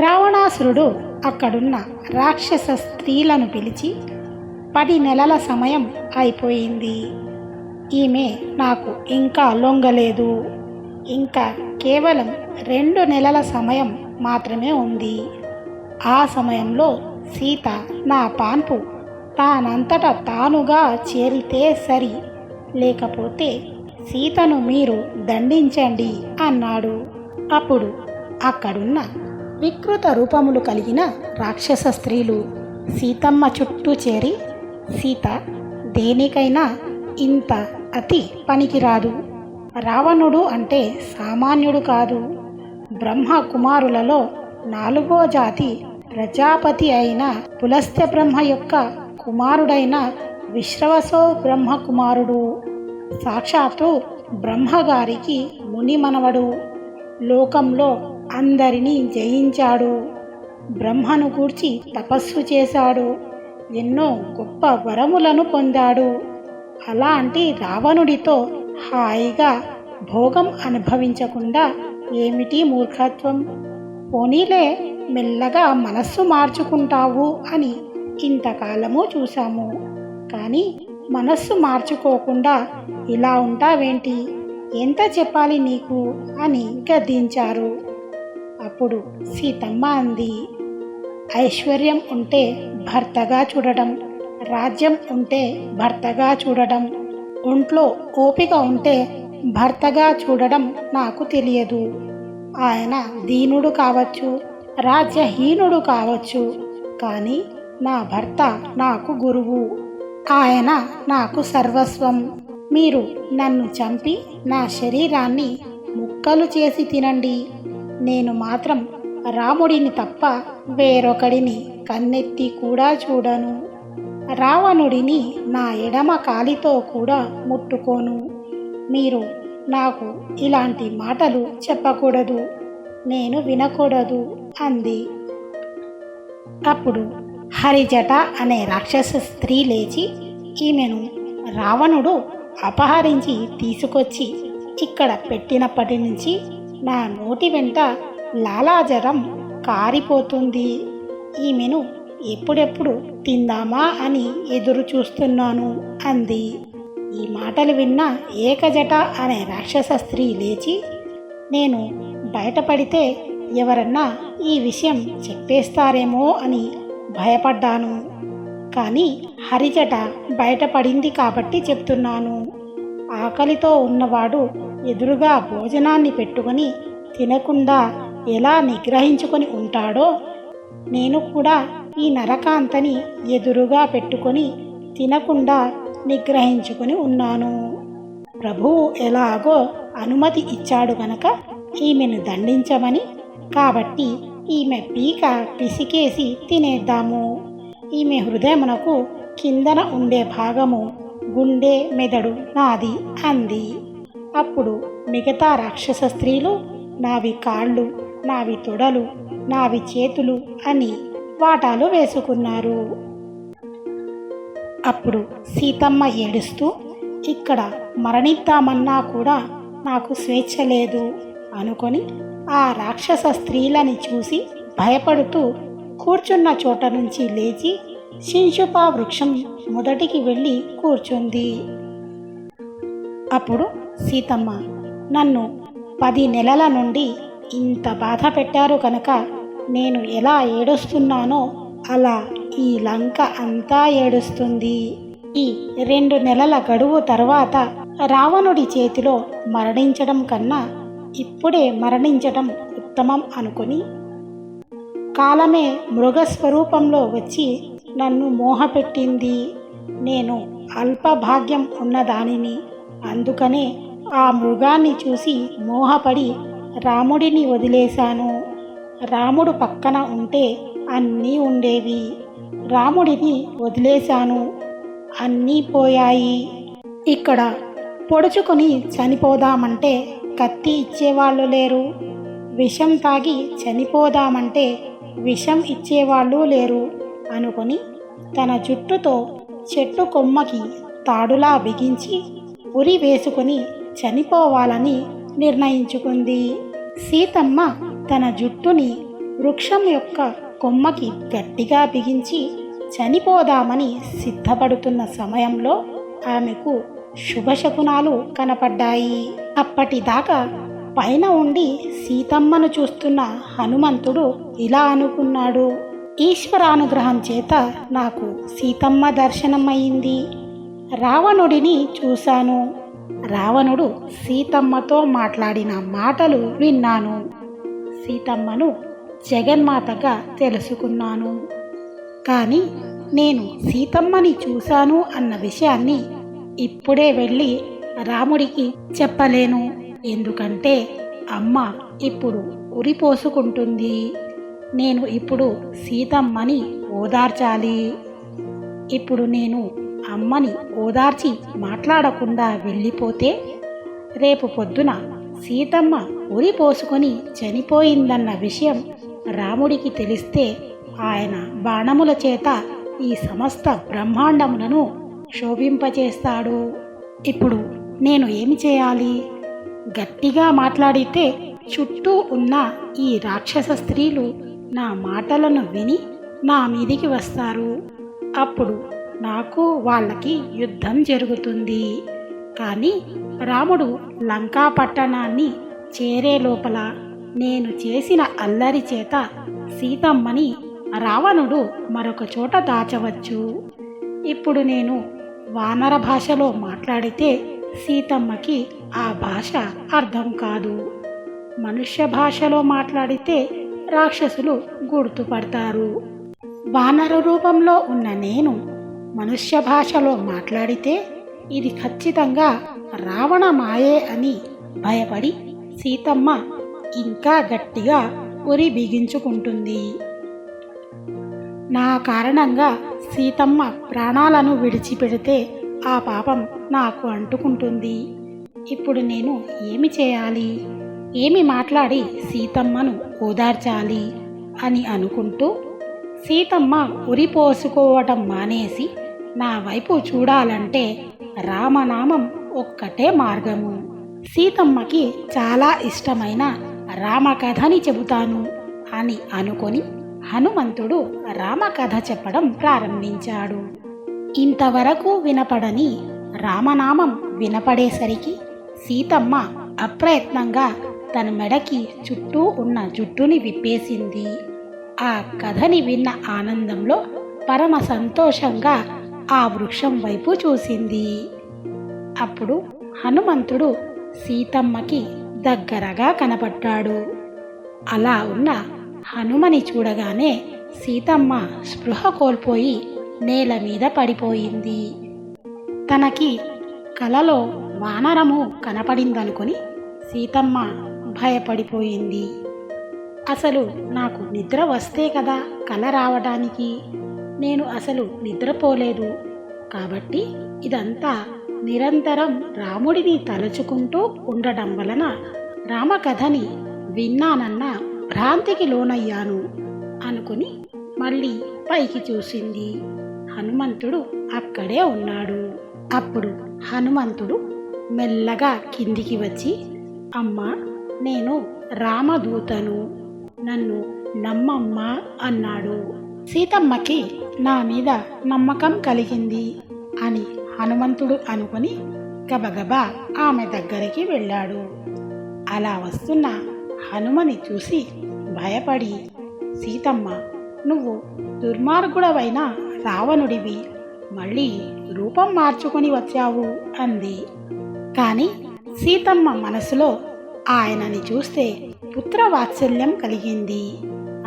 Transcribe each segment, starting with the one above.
రావణాసురుడు అక్కడున్న రాక్షస స్త్రీలను పిలిచి 10 నెలల సమయం అయిపోయింది. ఈమె నాకు ఇంకా లొంగలేదు. ఇంకా కేవలం 2 నెలల సమయం మాత్రమే ఉంది. ఆ సమయంలో సీత నా పాన్పు తానంతట తానుగా చేరితే సరి, లేకపోతే సీతను మీరు దండించండి అన్నాడు. అప్పుడు అక్కడున్న వికృత రూపములు కలిగిన రాక్షస స్త్రీలు సీతమ్మ చుట్టూ చేరి, సీత దేనికైనా ఇంత అతి పనికిరాదు. రావణుడు అంటే సామాన్యుడు కాదు. బ్రహ్మ కుమారులలో 4వ జాతి ప్రజాపతి అయిన పులస్త్య బ్రహ్మ యొక్క కుమారుడైన విశ్రవసో బ్రహ్మ కుమారుడు. సాక్షాత్తు బ్రహ్మగారికి ముని మనవడు. లోకంలో అందరినీ జయించాడు. బ్రహ్మను గూర్చి తపస్సు చేశాడు. ఎన్నో గొప్ప వరములను పొందాడు. అలాంటి రావణుడితో హాయిగా భోగం అనుభవించకుండా ఏమిటి మూర్ఖత్వం? పోనీలే, మెల్లగా మనస్సు మార్చుకుంటావు అని ఇంతకాలము చూశాము. కానీ మనస్సు మార్చుకోకుండా ఇలా ఉంటావేంటి? ఎంత చెప్పాలి నీకు అని గద్దించారు. అప్పుడు సీతమ్మ అంది, ఐశ్వర్యం ఉంటే భర్తగా చూడడం, రాజ్యం ఉంటే భర్తగా చూడడం, ఒంట్లో ఓపిక ఉంటే భర్తగా చూడడం నాకు తెలియదు. ఆయన దీనుడు కావచ్చు, రాజ్యహీనుడు కావచ్చు, కానీ నా భర్త నాకు గురువు. ఆయన నాకు సర్వస్వం. మీరు నన్ను చంపి నా శరీరాన్ని ముక్కలు చేసి తినండి. నేను మాత్రం రాముడిని తప్ప వేరొకడిని కన్నెత్తి కూడా చూడను. రావణుడిని నా ఎడమ కాలితో కూడా ముట్టుకోను. మీరు నాకు ఇలాంటి మాటలు చెప్పకూడదు, నేను వినకూడదు అంది. అప్పుడు హరిజట అనే రాక్షస స్త్రీ లేచి, ఈమెను రావణుడు అపహరించి తీసుకొచ్చి ఇక్కడ పెట్టినప్పటి నుంచి నా నోటి వెంట లాలాజలం కారిపోతుంది. ఈమెను ఎప్పుడెప్పుడు తిందామా అని ఎదురు చూస్తున్నాను అంది. ఈ మాటలు విన్న ఏకజట అనే రాక్షస స్త్రీ లేచి, నేను బయటపడితే ఎవరన్నా ఈ విషయం చెప్పేస్తారేమో అని భయపడ్డాను. కానీ హరిజట బయటపడింది కాబట్టి చెప్తున్నాను. ఆకలితో ఉన్నవాడు ఎదురుగా భోజనాన్ని పెట్టుకొని తినకుండా ఎలా నిగ్రహించుకొని ఉంటాడో, నేను కూడా ఈ నరకాంతని ఎదురుగా పెట్టుకొని తినకుండా నిగ్రహించుకొని ఉన్నాను. ప్రభువు ఎలాగో అనుమతి ఇచ్చాడు కనుక ఈమెను దండించమని. కాబట్టి ఈమె పీక పిసికేసి తినేద్దాము. ఈమె హృదయమునకు కిందన ఉండే భాగము గుండె మెదడు నాది అంది. అప్పుడు మిగతా రాక్షస స్త్రీలు నావి కాళ్ళు, నావి తొడలు, నావి చేతులు అని వాటాలు వేసుకున్నారు. అప్పుడు సీతమ్మ ఏడుస్తూ, ఇక్కడ మరణిద్దామన్నా కూడా నాకు స్వేచ్ఛ లేదు అనుకొని ఆ రాక్షస స్త్రీలని చూసి భయపడుతూ కూర్చున్న చోట నుంచి లేచి శింశుపా వృక్షం మొదటికి వెళ్ళి కూర్చుంది. అప్పుడు సీతమ్మ, నన్ను 10 నెలల నుండి ఇంత బాధ పెట్టారు కనుక నేను ఎలా ఏడుస్తున్నానో అలా ఈ లంక అంతా ఏడుస్తుంది. ఈ 2 నెలల గడువు తర్వాత రావణుడి చేతిలో మరణించడం కన్నా ఇప్పుడే మరణించడం ఉత్తమం అనుకుని, కాలమే మృగస్వరూపంలో వచ్చి నన్ను మోహపెట్టింది. నేను అల్పభాగ్యం ఉన్నదానిని. అందుకనే ఆ మృగాన్ని చూసి మోహపడి రాముడిని వదిలేశాను. రాముడు పక్కన ఉంటే అన్నీ ఉండేవి. రాముడిని వదిలేశాను, అన్నీ పోయాయి. ఇక్కడ పొడుచుకొని చనిపోదామంటే కత్తి ఇచ్చేవాళ్ళు లేరు. విషం తాగి చనిపోదామంటే విషం ఇచ్చేవాళ్ళు లేరు అనుకొని తన జుట్టుతో చెట్టు కొమ్మకి తాడులా బిగించి ఉరి వేసుకొని చనిపోవాలని నిర్ణయించుకుంది. సీతమ్మ తన జుట్టుని వృక్షం యొక్క కొమ్మకి గట్టిగా బిగించి చనిపోదామని సిద్ధపడుతున్న సమయంలో ఆమెకు శుభశకునాలు కనపడ్డాయి. అప్పటిదాకా పైన ఉండి సీతమ్మను చూస్తున్న హనుమంతుడు ఇలా అనుకున్నాడు, ఈశ్వరానుగ్రహం చేత నాకు సీతమ్మ దర్శనం అయింది. రావణుడిని చూశాను. రావణుడు సీతమ్మతో మాట్లాడిన మాటలు విన్నాను. సీతమ్మను జగన్మాతగా తెలుసుకున్నాను. కానీ నేను సీతమ్మని చూశాను అన్న విషయాన్ని ఇప్పుడే వెళ్ళి రాముడికి చెప్పలేను. ఎందుకంటే అమ్మ ఇప్పుడు ఉరిపోసుకుంటుంది. నేను ఇప్పుడు సీతమ్మని ఓదార్చాలి. ఇప్పుడు నేను అమ్మని ఓదార్చి మాట్లాడకుండా వెళ్ళిపోతే రేపు పొద్దున సీతమ్మ ఉరిపోసుకొని చనిపోయిందన్న విషయం రాముడికి తెలిస్తే ఆయన బాణముల చేత ఈ సమస్త బ్రహ్మాండములను శోభింపచేస్తాడు. ఇప్పుడు నేను ఏమి చేయాలి? గట్టిగా మాట్లాడితే చుట్టూ ఉన్న ఈ రాక్షస స్త్రీలు నా మాటలను విని నా మీదికి వస్తారు. అప్పుడు నాకు వాళ్ళకి యుద్ధం జరుగుతుంది. కానీ రాముడు లంకా పట్టణాన్ని చేరే లోపల నేను చేసిన అల్లరి చేత సీతమ్మని రావణుడు మరొక చోట దాచవచ్చు. ఇప్పుడు నేను వానర భాషలో మాట్లాడితే సీతమ్మకి ఆ భాష అర్థం కాదు. మనుష్య భాషలో మాట్లాడితే రాక్షసులు గుర్తుపడతారు. వానర రూపంలో ఉన్న నేను మనుష్య భాషలో మాట్లాడితే ఇది ఖచ్చితంగా రావణ మాయే అని భయపడి సీతమ్మ ఇంకా గట్టిగా ఉరి బిగించుకుంటుంది. నా కారణంగా సీతమ్మ ప్రాణాలను విడిచిపెడితే ఆ పాపం నాకు అంటుకుంటుంది. ఇప్పుడు నేను ఏమి చేయాలి? ఏమి మాట్లాడి సీతమ్మను ఓదార్చాలి అని అనుకుంటూ సీతమ్మ ఉరిపోసుకోవటం మానేసి నా వైపు చూడాలంటే రామనామం ఒక్కటే మార్గము. సీతమ్మకి చాలా ఇష్టమైన రామకథని చెబుతాను అని అనుకొని హనుమంతుడు రామకథ చెప్పడం ప్రారంభించాడు. ఇంతవరకు వినపడని రామనామం వినపడేసరికి సీతమ్మ అప్రయత్నంగా తన మెడకి చుట్టూ ఉన్న జుట్టుని విప్పేసింది. ఆ కథని విన్న ఆనందంలో పరమ సంతోషంగా ఆ వృక్షం వైపు చూసింది. అప్పుడు హనుమంతుడు సీతమ్మకి దగ్గరగా కనపడ్డాడు. అలా ఉన్న హనుమని చూడగానే సీతమ్మ స్పృహ కోల్పోయి నేల మీద పడిపోయింది. తనకి కలలో వానరము కనపడిందనుకొని సీతమ్మ భయపడిపోయింది. అసలు నాకు నిద్ర వస్తే కదా కల రావడానికి, నేను అసలు నిద్రపోలేదు. కాబట్టి ఇదంతా నిరంతరం రాముడిని తలుచుకుంటూ ఉండడం వలన రామకథని విన్నానన్న భ్రాంతికి లోనయ్యాను అనుకుని మళ్ళీ పైకి చూసింది. హనుమంతుడు అక్కడే ఉన్నాడు. అప్పుడు హనుమంతుడు మెల్లగా కిందికి వచ్చి, అమ్మా, నేను రామదూతను, నన్ను నమ్మమ్మా అన్నాడు. సీతమ్మకి నా మీద నమ్మకం కలిగింది అని హనుమంతుడు అనుకుని గబగబా ఆమె దగ్గరికి వెళ్ళాడు. అలా వస్తున్న హనుమని చూసి భయపడి, సీతమ్మ, నువ్వు దుర్మార్గుడవైన రావణుడివి, మళ్ళీ రూపం మార్చుకొని వచ్చావు అంది. కానీ సీతమ్మ మనసులో ఆయనని చూస్తే పుత్రవాత్సల్యం కలిగింది.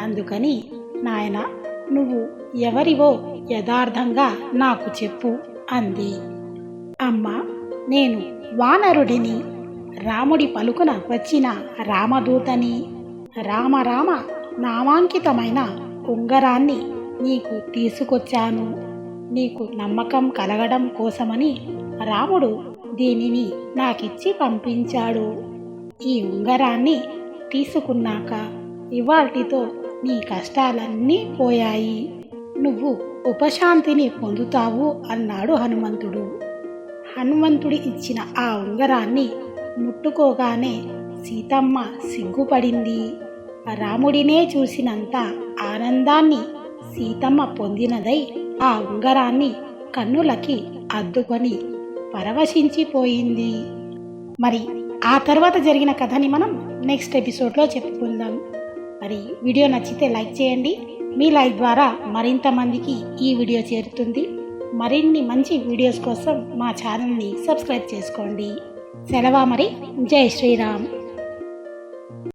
అందుకని, నాయన, నువ్వు ఎవరివో యథార్థంగా నాకు చెప్పు అంది. అమ్మ, నేను వానరుడిని, రాముడి పలుకున వచ్చిన రామదూతని. రామ నామాంకితమైన ఉంగరాన్ని నీకు తీసుకొచ్చాను. నీకు నమ్మకం కలగడం కోసమని రాముడు దీనిని నాకిచ్చి పంపించాడు. ఈ ఉంగరాన్ని తీసుకున్నాక ఇవాల్టితో నీ కష్టాలన్నీ పోయాయి, నువ్వు ఉపశాంతిని పొందుతావు అన్నాడు హనుమంతుడు. హనుమంతుడి ఇచ్చిన ఆ ఉంగరాన్ని ముట్టుకోగానే సీతమ్మ సిగ్గుపడింది. రాముడినే చూసినంత ఆనందాన్ని సీతమ్మ పొందినదై ఆ ఉంగరాన్ని కన్నులకి అద్దుకొని పరవశించిపోయింది. మరి ఆ తర్వాత జరిగిన కథని మనం నెక్స్ట్ ఎపిసోడ్లో చెప్పుకుందాం. మరి వీడియో నచ్చితే లైక్ చేయండి. మీ లైక్ ద్వారా మరింత మందికి ఈ వీడియో చేరుతుంది. మరిన్ని మంచి వీడియోస్ కోసం మా ఛానల్ని సబ్స్క్రైబ్ చేసుకోండి. సెలవా మరి. జై శ్రీరామ్.